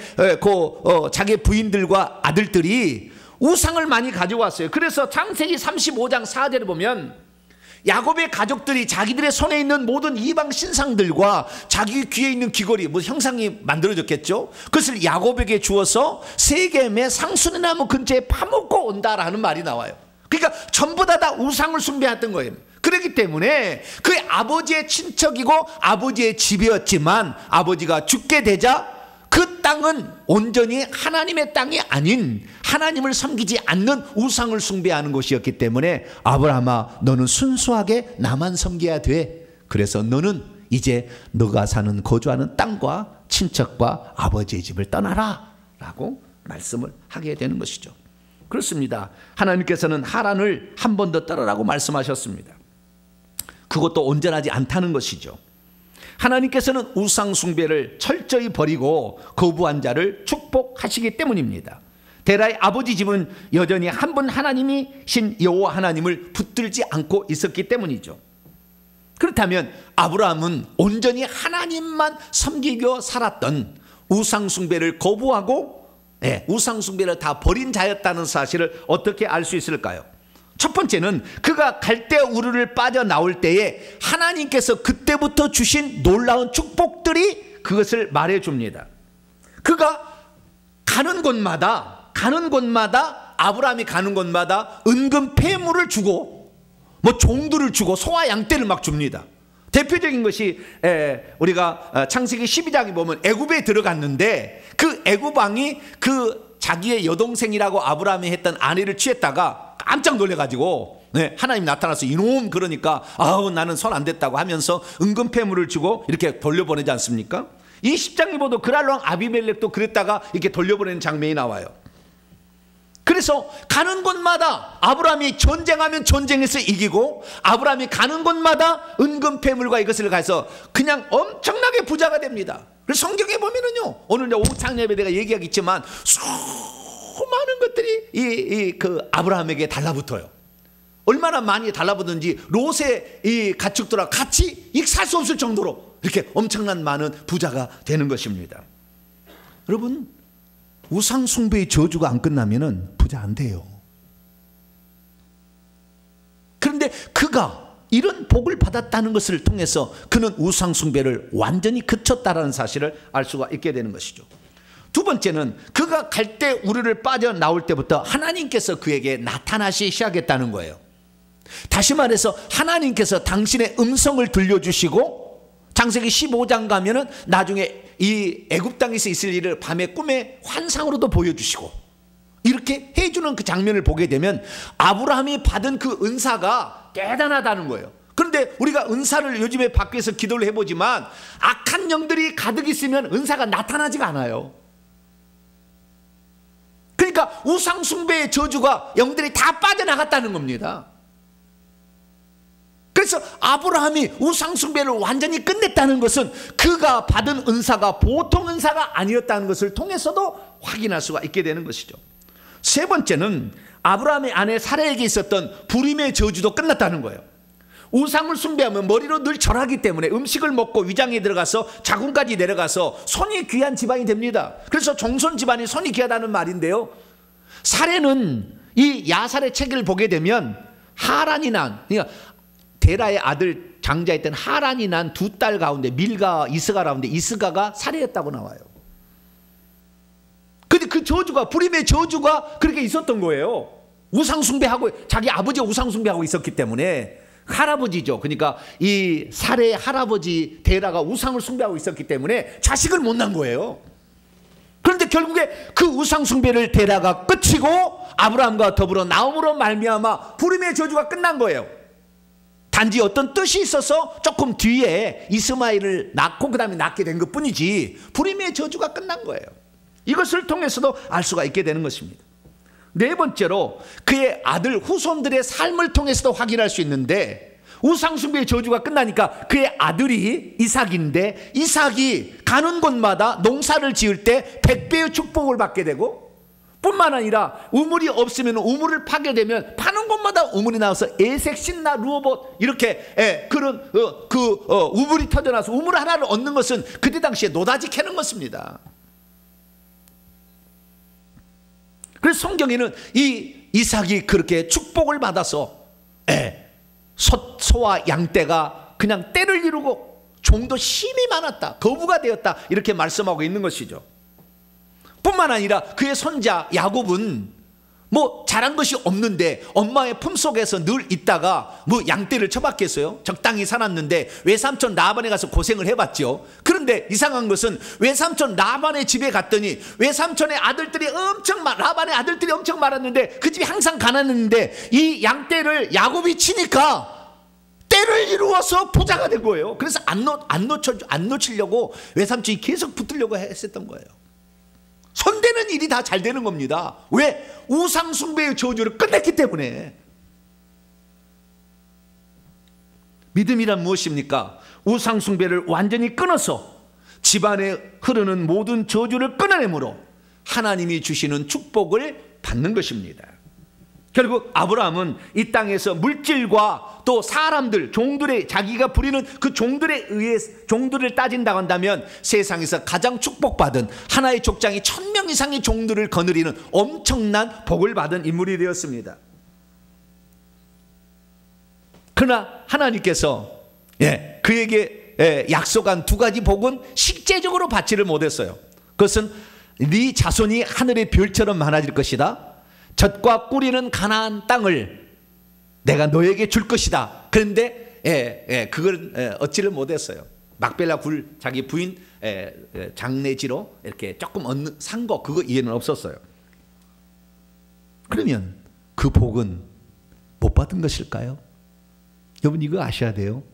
자기 부인들과 아들들이 우상을 많이 가져왔어요. 그래서 창세기 35장 4절을 보면 야곱의 가족들이 자기들의 손에 있는 모든 이방 신상들과 자기 귀에 있는 귀걸이, 뭐 형상이 만들어졌겠죠. 그것을 야곱에게 주어서 세겜의 상수리나무 근처에 파묻고 온다라는 말이 나와요. 그러니까 전부 다 우상을 숭배했던 거예요. 그렇기 때문에 그 아버지의 친척이고 아버지의 집이었지만 아버지가 죽게 되자 그 땅은 온전히 하나님의 땅이 아닌, 하나님을 섬기지 않는 우상을 숭배하는 곳이었기 때문에 아브라함아, 너는 순수하게 나만 섬겨야 돼. 그래서 너는 이제 너가 사는 거주하는 땅과 친척과 아버지의 집을 떠나라 라고 말씀을 하게 되는 것이죠. 그렇습니다. 하나님께서는 하란을 한 번 더 떠나라고 말씀하셨습니다. 그것도 온전하지 않다는 것이죠. 하나님께서는 우상 숭배를 철저히 버리고 거부한 자를 축복하시기 때문입니다. 데라의 아버지 집은 여전히 한 분 하나님이신 여호와 하나님을 붙들지 않고 있었기 때문이죠. 그렇다면 아브라함은 온전히 하나님만 섬기며 살았던 우상 숭배를 거부하고 우상 숭배를 다 버린 자였다는 사실을 어떻게 알 수 있을까요? 첫 번째는 그가 갈대 우르를 빠져나올 때에 하나님께서 그때부터 주신 놀라운 축복들이 그것을 말해줍니다. 그가 가는 곳마다 아브라함이 가는 곳마다 은금 폐물을 주고 뭐 종들을 주고 소와 양떼를 막 줍니다. 대표적인 것이 우리가 창세기 12장에 보면 애굽에 들어갔는데 그 애굽 왕이 그 자기의 여동생이라고 아브라함이 했던 아내를 취했다가 깜짝 놀래가지고 하나님 나타나서 이놈, 그러니까 아우 나는 손 안 댔다고 하면서 은금 폐물을 주고 이렇게 돌려보내지 않습니까? 이 10장에 보도 그랄왕 아비멜렉도 그랬다가 이렇게 돌려보내는 장면이 나와요. 그래서 가는 곳마다 아브라함이 전쟁하면 전쟁에서 이기고, 아브라함이 가는 곳마다 은금 폐물과 이것을 가서 그냥 엄청나게 부자가 됩니다. 그래서 성경에 보면은요, 오늘 오창 예배 내가 얘기하겠지만 수많은 것들이 그 아브라함에게 달라붙어요. 얼마나 많이 달라붙는지 롯의 이 가축들과 같이 살 수 없을 정도로 이렇게 엄청난 많은 부자가 되는 것입니다. 여러분, 우상 숭배의 저주가 안 끝나면은 부자 안 돼요. 그런데 그가 이런 복을 받았다는 것을 통해서 그는 우상 숭배를 완전히 그쳤다라는 사실을 알 수가 있게 되는 것이죠. 두 번째는 그가 갈대 우르를 빠져나올 때부터 하나님께서 그에게 나타나시기 시작했다는 거예요. 다시 말해서 하나님께서 당신의 음성을 들려주시고, 창세기 15장 가면은 나중에 이 애굽 땅에서 있을 일을 밤에 꿈에 환상으로도 보여주시고, 이렇게 해주는 그 장면을 보게 되면 아브라함이 받은 그 은사가 대단하다는 거예요. 그런데 우리가 은사를 요즘에 받기 위해서 기도를 해보지만 악한 영들이 가득 있으면 은사가 나타나지가 않아요. 그러니까 우상 숭배의 저주가 영들이 다 빠져나갔다는 겁니다. 그래서 아브라함이 우상 숭배를 완전히 끝냈다는 것은 그가 받은 은사가 보통 은사가 아니었다는 것을 통해서도 확인할 수가 있게 되는 것이죠. 세 번째는 아브라함의 아내 사라에게 있었던 불임의 저주도 끝났다는 거예요. 우상을 숭배하면 머리로 늘 절하기 때문에 음식을 먹고 위장에 들어가서 자궁까지 내려가서 손이 귀한 집안이 됩니다. 그래서 종손 집안이 손이 귀하다는 말인데요, 사례는 이 야살의 책을 보게 되면 하란이 난, 그러니까 데라의 아들 장자에 땐 하란이 난 두 딸 가운데 밀가와 이스가 가운데 이스가가 살해했다고 나와요. 근데 그 저주가, 불임의 저주가 그렇게 있었던 거예요. 우상 숭배하고, 자기 아버지가 우상 숭배하고 있었기 때문에. 할아버지죠. 그러니까 이 살해 할아버지 데라가 우상을 숭배하고 있었기 때문에 자식을 못 낳은 거예요. 그런데 결국에 그 우상 숭배를 데라가 끝이고 아브라함과 더불어 나옴으로 말미암아 불임의 저주가 끝난 거예요. 단지 어떤 뜻이 있어서 조금 뒤에 이스마엘을 낳고 그 다음에 낳게 된 것뿐이지 불임의 저주가 끝난 거예요. 이것을 통해서도 알 수가 있게 되는 것입니다. 네 번째로 그의 아들 후손들의 삶을 통해서도 확인할 수 있는데, 우상숭배의 저주가 끝나니까 그의 아들이 이삭인데, 이삭이 가는 곳마다 농사를 지을 때 100배의 축복을 받게 되고, 뿐만 아니라 우물이 없으면 우물을 파게 되면 파는 곳마다 우물이 나와서 에색, 신나, 루호봇 이렇게 그런 우물이 터져나서 우물 하나를 얻는 것은 그때 당시에 노다지 캐는 것입니다. 그래서 성경에는 이 이삭이 그렇게 축복을 받아서 소와 양떼가 그냥 때를 이루고 종도 힘이 많았다, 거부가 되었다, 이렇게 말씀하고 있는 것이죠. 뿐만 아니라 그의 손자 야곱은 뭐 잘한 것이 없는데 엄마의 품속에서 늘 있다가 뭐 양떼를 쳐봤겠어요? 적당히 살았는데 외삼촌 라반에 가서 고생을 해봤죠. 그런데 이상한 것은 외삼촌 라반의 집에 갔더니 외삼촌의 아들들이 라반의 아들들이 엄청 많았는데 그 집이 항상 가난했는데 이 양떼를 야곱이 치니까 때를 이루어서 부자가 된 거예요. 그래서 안 놓치려고 외삼촌이 계속 붙으려고 했었던 거예요. 손대는 일이 다 잘 되는 겁니다. 왜? 우상숭배의 저주를 끝냈기 때문에. 믿음이란 무엇입니까? 우상숭배를 완전히 끊어서 집안에 흐르는 모든 저주를 끊어내므로 하나님이 주시는 축복을 받는 것입니다. 결국 아브라함은 이 땅에서 물질과 또 사람들, 종들의, 자기가 부리는 그 종들에 의해 종들을 따진다고 한다면 세상에서 가장 축복받은, 하나의 족장이 1000명 이상의 종들을 거느리는 엄청난 복을 받은 인물이 되었습니다. 그러나 하나님께서 그에게 약속한 두 가지 복은 실제적으로 받지를 못했어요. 그것은 네 자손이 하늘의 별처럼 많아질 것이다, 젖과 꿀이는 가나안 땅을 내가 너에게 줄 것이다. 그런데 그걸 얻지를 못했어요. 막벨라 자기 부인 장례지로 이렇게 조금 산 거, 그거 이해는 없었어요. 그러면 그 복은 못 받은 것일까요? 여러분, 이거 아셔야 돼요.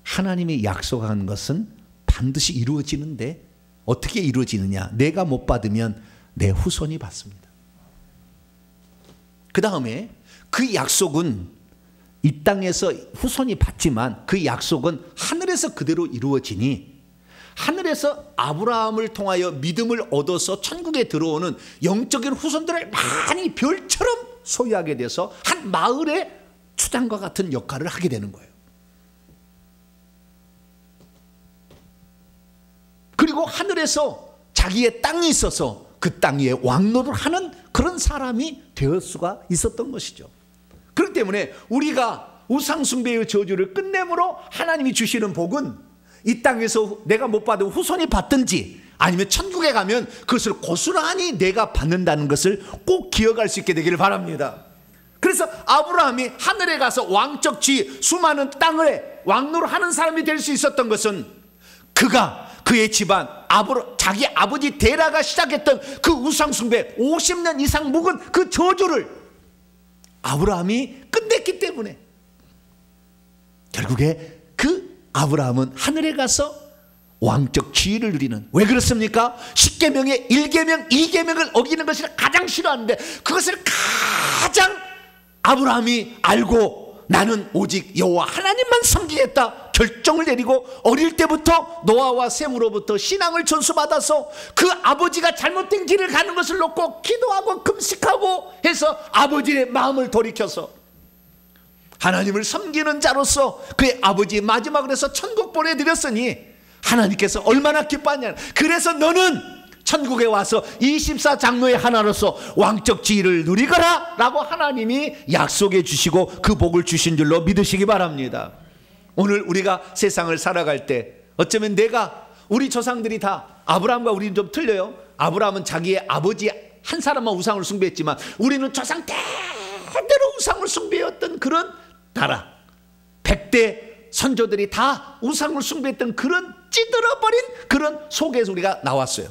하나님이 약속한 것은 반드시 이루어지는데 어떻게 이루어지느냐? 내가 못 받으면 내 후손이 받습니다. 그 다음에 그 약속은 이 땅에서 후손이 받지만 그 약속은 하늘에서 그대로 이루어지니, 하늘에서 아브라함을 통하여 믿음을 얻어서 천국에 들어오는 영적인 후손들을 많이 별처럼 소유하게 돼서 한 마을의 추장과 같은 역할을 하게 되는 거예요. 그리고 하늘에서 자기의 땅이 있어서 그 땅 위에 왕노를 하는 그런 사람이 될 수가 있었던 것이죠. 그렇기 때문에 우리가 우상숭배의 저주를 끝내므로 하나님이 주시는 복은 이 땅에서 내가 못 받은 후손이 받든지 아니면 천국에 가면 그것을 고스란히 내가 받는다는 것을 꼭 기억할 수 있게 되기를 바랍니다. 그래서 아브라함이 하늘에 가서 왕적 지위, 수많은 땅을 왕노를 하는 사람이 될 수 있었던 것은 그가 그의 집안 자기 아버지 데라가 시작했던 그 우상숭배 50년 이상 묵은 그 저주를 아브라함이 끝냈기 때문에 결국에 그 아브라함은 하늘에 가서 왕적 지위를 누리는, 왜 그렇습니까? 10계명의 1계명, 2계명을 어기는 것을 가장 싫어하는데 그것을 가장 아브라함이 알고 나는 오직 여호와 하나님만 섬기겠다 결정을 내리고 어릴 때부터 노아와 셈으로부터 신앙을 전수받아서 그 아버지가 잘못된 길을 가는 것을 놓고 기도하고 금식하고 해서 아버지의 마음을 돌이켜서 하나님을 섬기는 자로서 그의 아버지 마지막으로 해서 천국 보내드렸으니 하나님께서 얼마나 기뻐하냐. 그래서 너는 천국에 와서 24장로의 하나로서 왕적 지위를 누리거라 라고 하나님이 약속해 주시고 그 복을 주신 줄로 믿으시기 바랍니다. 오늘 우리가 세상을 살아갈 때 어쩌면 우리 조상들이 다 아브라함과 우리는 좀 틀려요. 아브라함은 자기의 아버지 한 사람만 우상을 숭배했지만 우리는 조상 대대로 우상을 숭배했던 그런 나라, 100대 선조들이 다 우상을 숭배했던 그런 찌들어버린 그런 속에서 우리가 나왔어요.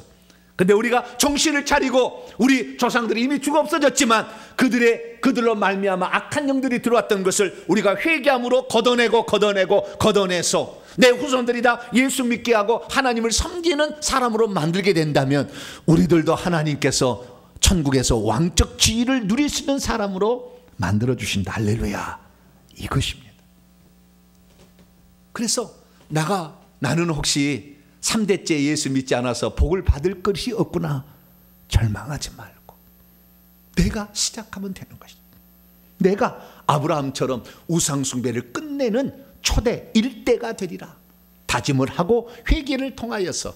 근데 우리가 정신을 차리고 우리 조상들이 이미 죽어 없어졌지만 그들로 말미암아 악한 영들이 들어왔던 것을 우리가 회개함으로 걷어내서 내 후손들이 다 예수 믿게 하고 하나님을 섬기는 사람으로 만들게 된다면 우리들도 하나님께서 천국에서 왕적 지위를 누릴 수 있는 사람으로 만들어 주신다. 할렐루야. 이것입니다. 그래서 나는 혹시 3대째 예수 믿지 않아서 복을 받을 것이 없구나. 절망하지 말고 내가 시작하면 되는 것이다. 내가 아브라함처럼 우상숭배를 끝내는 초대 일대가 되리라. 다짐을 하고 회개를 통하여서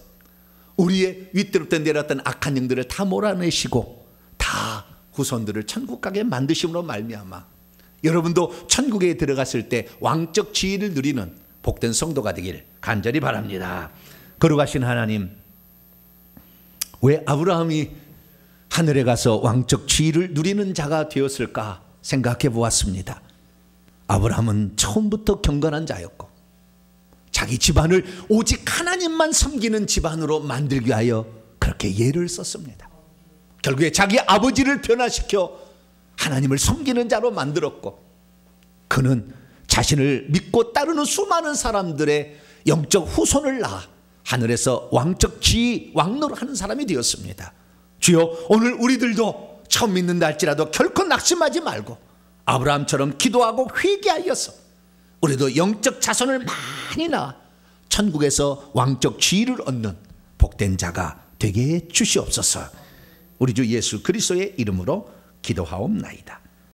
우리의 윗대로부터 내려왔던 악한 영들을 다 몰아내시고 다 후손들을 천국 가게 만드심으로 말미암아 여러분도 천국에 들어갔을 때 왕적 지위를 누리는 복된 성도가 되길 간절히 바랍니다. 거룩하신 하나님, 왜 아브라함이 하늘에 가서 왕적 지위를 누리는 자가 되었을까 생각해 보았습니다. 아브라함은 처음부터 경건한 자였고 자기 집안을 오직 하나님만 섬기는 집안으로 만들기 위하여 그렇게 예를 썼습니다. 결국에 자기 아버지를 변화시켜 하나님을 섬기는 자로 만들었고 그는 자신을 믿고 따르는 수많은 사람들의 영적 후손을 낳아 하늘에서 왕적 지위 왕노릇하는 사람이 되었습니다. 주여, 오늘 우리들도 처음 믿는다 할지라도 결코 낙심하지 말고 아브라함처럼 기도하고 회개하여서 우리도 영적 자손을 많이 낳아 천국에서 왕적 지위를 얻는 복된 자가 되게 해 주시옵소서. 우리 주 예수 그리스도의 이름으로 기도하옵나이다.